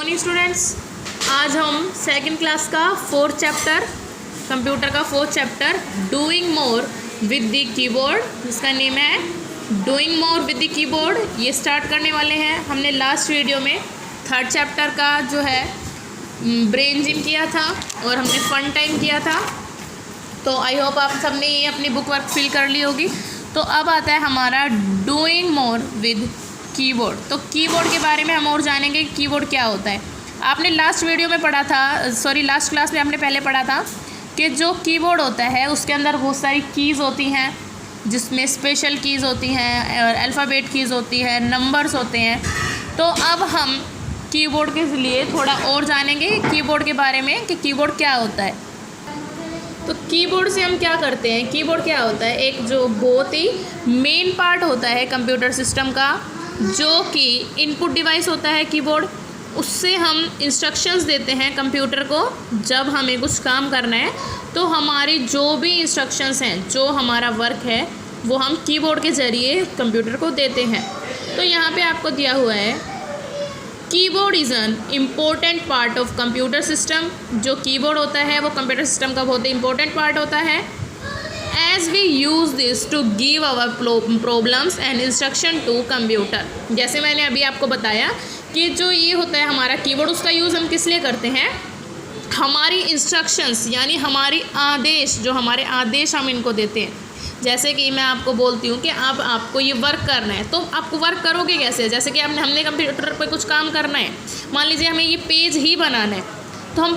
Morning students. आज हम second class का फोर्थ चैप्टर, कंप्यूटर का fourth chapter doing more with the keyboard, जिसका नेम है doing more with the keyboard, ये स्टार्ट करने वाले हैं। हमने लास्ट वीडियो में थर्ड चैप्टर का जो है ब्रेन जिम किया था और हमने फन टाइम किया था। तो आई होप आप सबने ये अपनी बुक वर्क फिल कर ली होगी। तो अब आता है हमारा डूइंग मोर विद कीबोर्ड। तो कीबोर्ड के बारे में हम और जानेंगे कि कीबोर्ड क्या होता है। आपने लास्ट वीडियो में पढ़ा था, लास्ट क्लास में आपने पहले पढ़ा था कि जो कीबोर्ड होता है उसके अंदर बहुत सारी कीज़ होती हैं, जिसमें स्पेशल कीज़ होती हैं और अल्फ़ाबेट कीज़ होती है, नंबर्स होते हैं। तो अब हम कीबोर्ड के लिए थोड़ा और जानेंगे कीबोर्ड के बारे में कि कीबोर्ड क्या होता है। तो कीबोर्ड से हम क्या करते हैं, कीबोर्ड क्या होता है, एक जो बहुत ही मेन पार्ट होता है कंप्यूटर सिस्टम का, जो कि इनपुट डिवाइस होता है कीबोर्ड। उससे हम इंस्ट्रक्शंस देते हैं कंप्यूटर को। जब हमें कुछ काम करना है तो हमारी जो भी इंस्ट्रक्शंस हैं, जो हमारा वर्क है, वो हम कीबोर्ड के ज़रिए कंप्यूटर को देते हैं। तो यहाँ पे आपको दिया हुआ है keyboard is an important part of computer system. जो कीबोर्ड होता है वो कंप्यूटर सिस्टम का बहुत ही इंपॉर्टेंट पार्ट होता है। As we use this to give our problems and instruction to computer. जैसे मैंने अभी आपको बताया कि जो ये होता है हमारा कीबोर्ड, उसका यूज़ हम किस लिए करते हैं, हमारी इंस्ट्रक्शंस यानी हमारी आदेश, जो हमारे आदेश हम इनको देते हैं। जैसे कि मैं आपको बोलती हूँ कि अब आपको ये वर्क करना है, तो आप वर्क करोगे कैसे। जैसे कि हमने कंप्यूटर पर कुछ काम करना है, मान लीजिए हमें ये पेज ही बनाना है, तो हम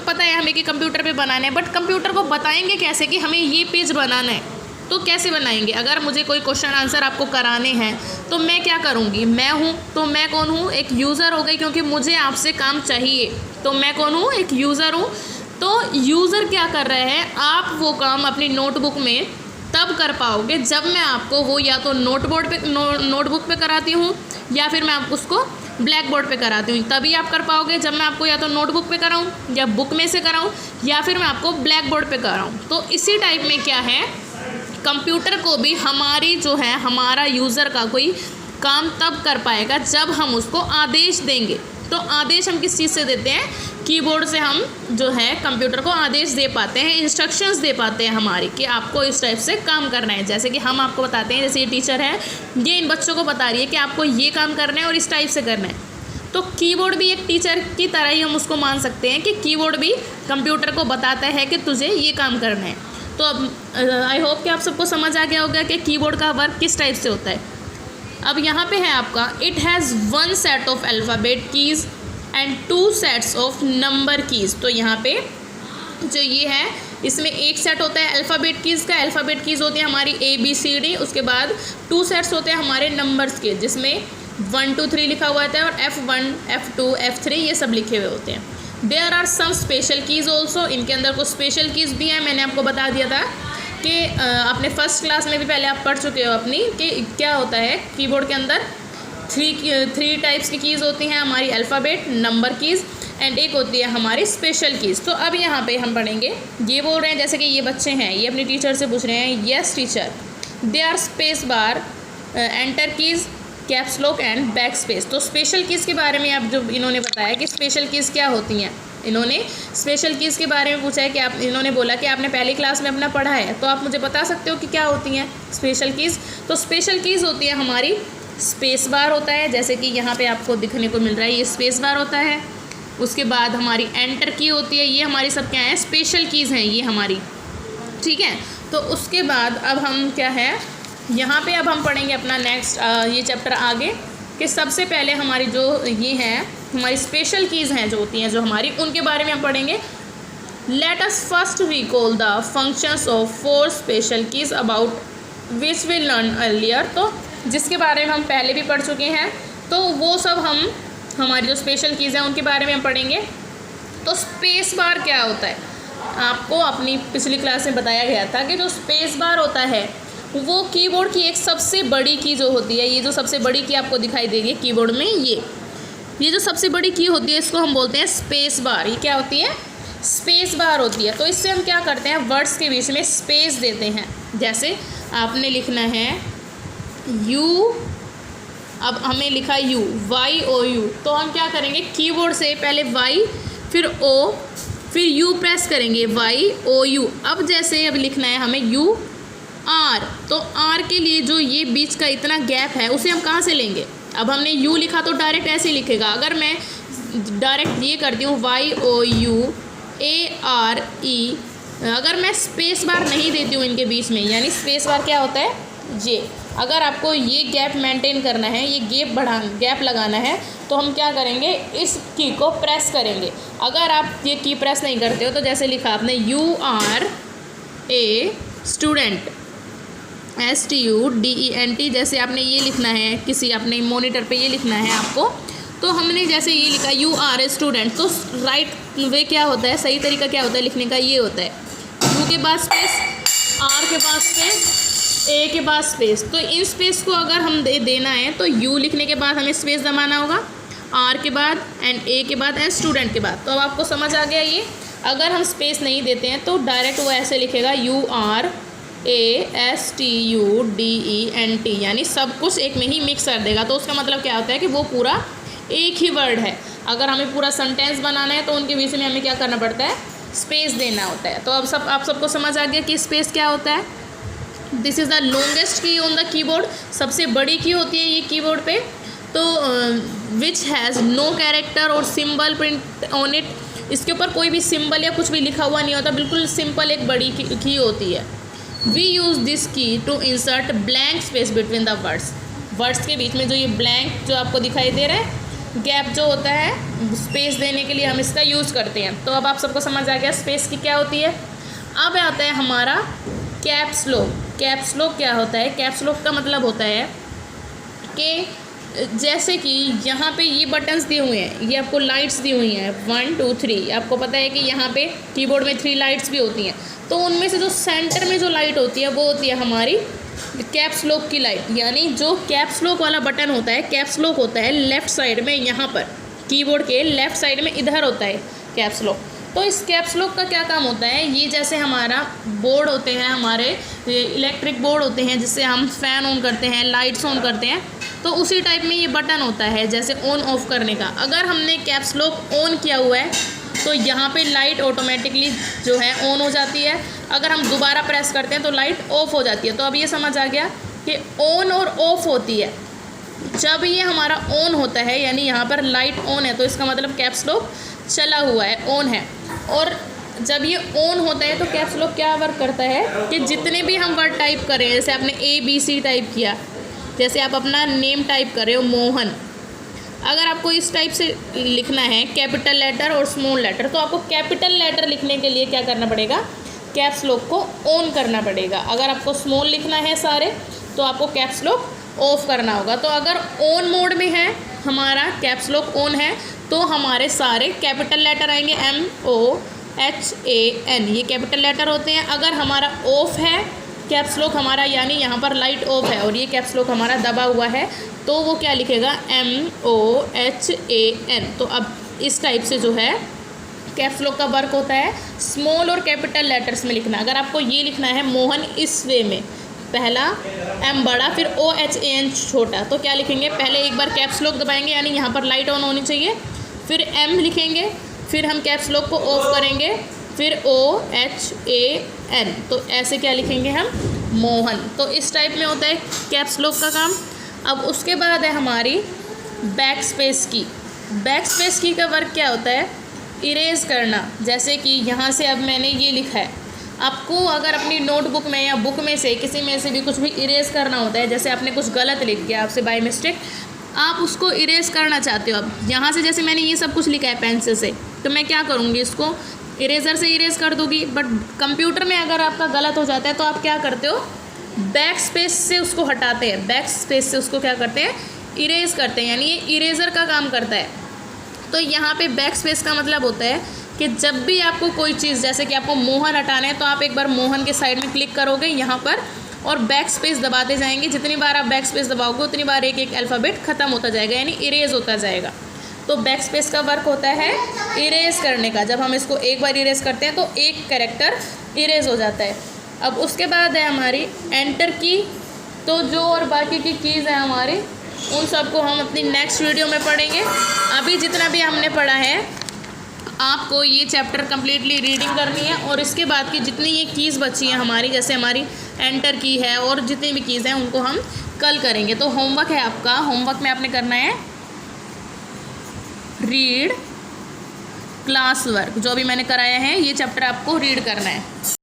पता है हमें कि कंप्यूटर पे बनाना है, बट कंप्यूटर को बताएंगे कैसे कि हमें ये पेज बनाना है। तो कैसे बनाएंगे, अगर मुझे कोई क्वेश्चन आंसर आपको कराने हैं तो मैं क्या करूँगी, मैं हूँ, तो मैं कौन हूँ, एक यूज़र हो गई, क्योंकि मुझे आपसे काम चाहिए। तो मैं कौन हूँ, एक यूज़र हूँ। तो यूज़र क्या कर रहे हैं, आप वो काम अपनी नोटबुक में तब कर पाओगे जब मैं आपको वो या तो नोटबुक पे कराती हूँ, या फिर मैं आपको उसको ब्लैक बोर्ड पे कराती हूँ। तभी आप कर पाओगे जब मैं आपको या तो नोटबुक पे कराऊँ, या बुक में से कराऊँ, या फिर मैं आपको ब्लैक बोर्ड पे कराऊँ। तो इसी टाइप में क्या है, कंप्यूटर को भी हमारी जो है, हमारा यूज़र का कोई काम तब कर पाएगा जब हम उसको आदेश देंगे। तो आदेश हम किस चीज़ से देते हैं, कीबोर्ड से हम जो है कंप्यूटर को आदेश दे पाते हैं, इंस्ट्रक्शंस दे पाते हैं हमारी, कि आपको इस टाइप से काम करना है। जैसे कि हम आपको बताते हैं, जैसे ये टीचर है, ये इन बच्चों को बता रही है कि आपको ये काम करना है और इस टाइप से करना है। तो कीबोर्ड भी एक टीचर की तरह ही हम उसको मान सकते हैं कि कीबोर्ड भी कंप्यूटर को बताता है कि तुझे ये काम करना है। तो अब आई होप कि आप सबको समझ आ गया होगा कि कीबोर्ड का वर्क किस टाइप से होता है। अब यहाँ पे है आपका, it has 1 set of alphabet keys and 2 sets of number keys. तो यहाँ पे जो ये है, इसमें एक सेट होता है अल्फ़ाबेट कीज़ का। अल्फ़ाबेट कीज़ होती है हमारी ABCD, उसके बाद 2 सेट्स होते हैं हमारे नंबर्स के, जिसमें 1 2 3 लिखा हुआ होता है, और F1 F2 F3 ये सब लिखे हुए होते हैं। There are some special keys also, इनके अंदर कुछ स्पेशल कीज़ भी हैं। मैंने आपको बता दिया था कि आपने फर्स्ट क्लास में भी पहले आप पढ़ चुके हो अपनी, कि क्या होता है कीबोर्ड के अंदर 3 टाइप्स की कीज़ होती हैं हमारी, अल्फ़ाबेट, नंबर कीज़, एंड एक होती है हमारी स्पेशल कीज़। तो अब यहाँ पे हम पढ़ेंगे, ये बोल रहे हैं जैसे कि ये बच्चे हैं, ये अपनी टीचर से पूछ रहे हैं, yes teacher, they are space bar, enter keys, caps lock and back space. तो स्पेशल कीज़ के बारे में आप जो इन्होंने बताया कि स्पेशल कीज़ क्या होती हैं, इन्होंने स्पेशल कीज़ के बारे में पूछा है कि इन्होंने बोला कि आपने पहली क्लास में अपना पढ़ा है, तो आप मुझे बता सकते हो कि क्या होती हैं स्पेशल कीज़। तो स्पेशल कीज़ होती है हमारी, स्पेस बार होता है, जैसे कि यहाँ पे आपको दिखने को मिल रहा है, ये स्पेस बार होता है। उसके बाद हमारी एंटर की होती है, ये हमारी सब क्या है, स्पेशल कीज़ हैं ये हमारी, ठीक है। तो उसके बाद अब हम क्या है, यहाँ पे अब हम पढ़ेंगे अपना नेक्स्ट ये चैप्टर आगे, कि सबसे पहले हमारी जो ये है हमारी स्पेशल कीज़ हैं जो होती हैं, जो हमारी, उनके बारे में हम पढ़ेंगे। Let us first recall the functions of 4 special keys about which we learn earlier. तो जिसके बारे में हम पहले भी पढ़ चुके हैं, तो वो सब हम हमारी जो स्पेशल कीज़ हैं उनके बारे में हम पढ़ेंगे। तो स्पेस बार क्या होता है, आपको अपनी पिछली क्लास में बताया गया था कि जो स्पेस बार होता है वो कीबोर्ड की एक सबसे बड़ी की जो होती है, ये जो सबसे बड़ी की आपको दिखाई दे रही है कीबोर्ड में, ये जो सबसे बड़ी की होती है, इसको हम बोलते हैं स्पेस बार। ये क्या होती है, स्पेस बार होती है। तो इससे हम क्या करते हैं, वर्ड्स के बीच में स्पेस देते हैं। जैसे आपने लिखना है अब हमें लिखा यू, YOU, तो हम क्या करेंगे, कीबोर्ड से पहले Y फिर O फिर U प्रेस करेंगे, YOU। अब जैसे अब लिखना है हमें UR, तो R के लिए जो ये बीच का इतना गैप है उसे हम कहाँ से लेंगे। अब हमने U लिखा तो डायरेक्ट ऐसे ही लिखेगा। अगर मैं डायरेक्ट ये करती हूँ YOUARE, अगर मैं स्पेस बार नहीं देती हूँ इनके बीच में, यानी स्पेस बार क्या होता है ये, अगर आपको ये गैप मेंटेन करना है, ये गैप लगाना है, तो हम क्या करेंगे, इस की को प्रेस करेंगे। अगर आप ये की प्रेस नहीं करते हो तो जैसे लिखा आपने UR A स्टूडेंट STUDENT, जैसे आपने ये लिखना है, किसी अपने मॉनिटर पे ये लिखना है आपको, तो हमने जैसे ये लिखा UR स्टूडेंट, तो राइट वे क्या होता है, सही तरीका क्या होता है लिखने का, ये होता है U के बाद स्पेस, R के बाद स्पेस, A के बाद स्पेस। तो इन स्पेस को अगर हम देना है तो U लिखने के बाद हमें स्पेस दबाना होगा, R के बाद एंड A के बाद एंड स्टूडेंट के बाद। तो अब आपको समझ आ गया ये। अगर हम स्पेस नहीं देते हैं तो डायरेक्ट वो ऐसे लिखेगा URASTUDENT, यानी सब कुछ एक में ही मिक्स कर देगा। तो उसका मतलब क्या होता है कि वो पूरा एक ही वर्ड है। अगर हमें पूरा सेंटेंस बनाना है तो उनके बीच में हमें क्या करना पड़ता है, स्पेस देना होता है। तो अब आप सबको समझ आ गया कि स्पेस क्या होता है। This is the longest key on the keyboard, सबसे बड़ी की होती है ये कीबोर्ड पे। तो विच हैज़ नो कैरेक्टर और सिंबल प्रिंट ऑन इट, इसके ऊपर कोई भी सिंबल या कुछ भी लिखा हुआ नहीं होता, बिल्कुल सिंपल एक बड़ी की होती है। We use this key to insert blank space between the words के बीच में जो ये ब्लैंक जो आपको दिखाई दे रहा है, गैप जो होता है, स्पेस देने के लिए हम इसका यूज़ करते हैं। तो अब आप सबको समझ आ गया स्पेस की क्या होती है। अब आता है हमारा कैप्स लॉक। कैप्स लॉक क्या होता है, कैप्स लॉक का मतलब होता है कि जैसे कि यहाँ पे ये बटन्स दिए हुए हैं, ये आपको लाइट्स दी हुई हैं 1 2 3, आपको पता है कि यहाँ पे कीबोर्ड में 3 लाइट्स भी होती हैं। तो उनमें से जो सेंटर में जो लाइट होती है वो होती है हमारी कैप्स लॉक की लाइट। यानी जो कैप्स लॉक वाला बटन होता है, कैप्स लॉक होता है लेफ़्ट साइड में, यहाँ पर कीबोर्ड के लेफ़्ट साइड में इधर होता है कैप्स लॉक। तो इस कैप्स लॉक का क्या काम होता है, ये जैसे हमारा बोर्ड होते हैं, हमारे इलेक्ट्रिक बोर्ड होते हैं जिससे हम फ़ैन ऑन करते हैं, लाइट्स ऑन करते हैं, तो उसी टाइप में ये बटन होता है जैसे ऑन ऑफ करने का। अगर हमने कैप्स लॉक ऑन किया हुआ है तो यहाँ पे लाइट ऑटोमेटिकली जो है ऑन हो जाती है। अगर हम दोबारा प्रेस करते हैं तो लाइट ऑफ हो जाती है। तो अब ये समझ आ गया कि ऑन और ऑफ होती है। जब ये हमारा ऑन होता है यानी यहाँ पर लाइट ऑन है तो इसका मतलब कैप्स लॉक चला हुआ है, ऑन है। और जब ये ऑन होता है तो कैप्स लॉक क्या वर्क करता है कि जितने भी हम वर्ड टाइप करें, जैसे आपने ABC टाइप किया, जैसे आप अपना नेम टाइप कर रहे हो मोहन, अगर आपको इस टाइप से लिखना है कैपिटल लेटर और स्मॉल लेटर, तो आपको कैपिटल लेटर लिखने के लिए क्या करना पड़ेगा, कैप्स लॉक को ऑन करना पड़ेगा। अगर आपको स्मॉल लिखना है सारे तो आपको कैप्स लॉक ऑफ करना होगा। तो अगर ऑन मोड में है, हमारा कैप्स लॉक ऑन है, तो हमारे सारे कैपिटल लेटर आएंगे MOHAN, ये कैपिटल लेटर होते हैं। अगर हमारा ऑफ है कैप्स लॉक हमारा, यानी यहाँ पर लाइट ऑफ है और ये कैप्स लॉक हमारा दबा हुआ है, तो वो क्या लिखेगा MOHAN। तो अब इस टाइप से जो है कैप्स लॉक का वर्क होता है स्मॉल और कैपिटल लेटर्स में लिखना। अगर आपको ये लिखना है मोहन इस वे में, पहला M बड़ा फिर OHAN छोटा, तो क्या लिखेंगे, पहले एक बार कैप्स लॉक दबाएंगे यानी यहाँ पर लाइट ऑन होनी चाहिए, फिर M लिखेंगे, फिर हम कैप्स लॉक को ऑफ करेंगे, फिर OHAN, तो ऐसे क्या लिखेंगे हम, मोहन। तो इस टाइप में होता है कैप्स लॉक का काम। अब उसके बाद है हमारी बैक स्पेस की। बैक स्पेस की का वर्क क्या होता है, इरेज करना। जैसे कि यहाँ से अब मैंने ये लिखा है, आपको अगर अपनी नोटबुक में या बुक में से किसी में से भी कुछ भी इरेज करना होता है, जैसे आपने कुछ गलत लिख दिया आपसे बाय मिस्टेक, आप उसको इरेज करना चाहते हो। अब यहाँ से जैसे मैंने ये सब कुछ लिखा है पेंसिल से, तो मैं क्या करूँगी, इसको इरेज़र से इरेज कर दूँगी। बट कंप्यूटर में अगर आपका गलत हो जाता है तो आप क्या करते हो, बैक स्पेस से उसको हटाते हैं, बैक स्पेस से उसको क्या करते हैं, इरेज करते हैं, यानी ये इरेज़र का काम करता है। तो यहाँ पे बैक स्पेस का मतलब होता है कि जब भी आपको कोई चीज़, जैसे कि आपको मोहन हटाना है, तो आप एक बार मोहन के साइड में क्लिक करोगे यहाँ पर और बैक स्पेस दबाते जाएंगे। जितनी बार आप बैक स्पेस दबाओगे उतनी बार एक एक अल्फ़ाबेट ख़त्म होता जाएगा, यानी इरेज होता जाएगा। तो बैक स्पेस का वर्क होता है इरेज करने का। जब हम इसको एक बार इरेज करते हैं तो एक कैरेक्टर इरेज हो जाता है। अब उसके बाद है हमारी एंटर की। तो जो और बाकी की कीज़ हैं हमारी उन सबको हम अपनी नेक्स्ट वीडियो में पढ़ेंगे। अभी जितना भी हमने पढ़ा है आपको ये चैप्टर कम्प्लीटली रीडिंग करनी है, और इसके बाद की जितनी ये कीज़ बची हैं हमारी, जैसे हमारी एंटर की है और जितनी भी कीज़ हैं उनको हम कल करेंगे। तो होमवर्क है आपका, होमवर्क में आपने करना है रीड क्लास वर्क, जो भी मैंने कराया है ये चैप्टर आपको रीड करना है।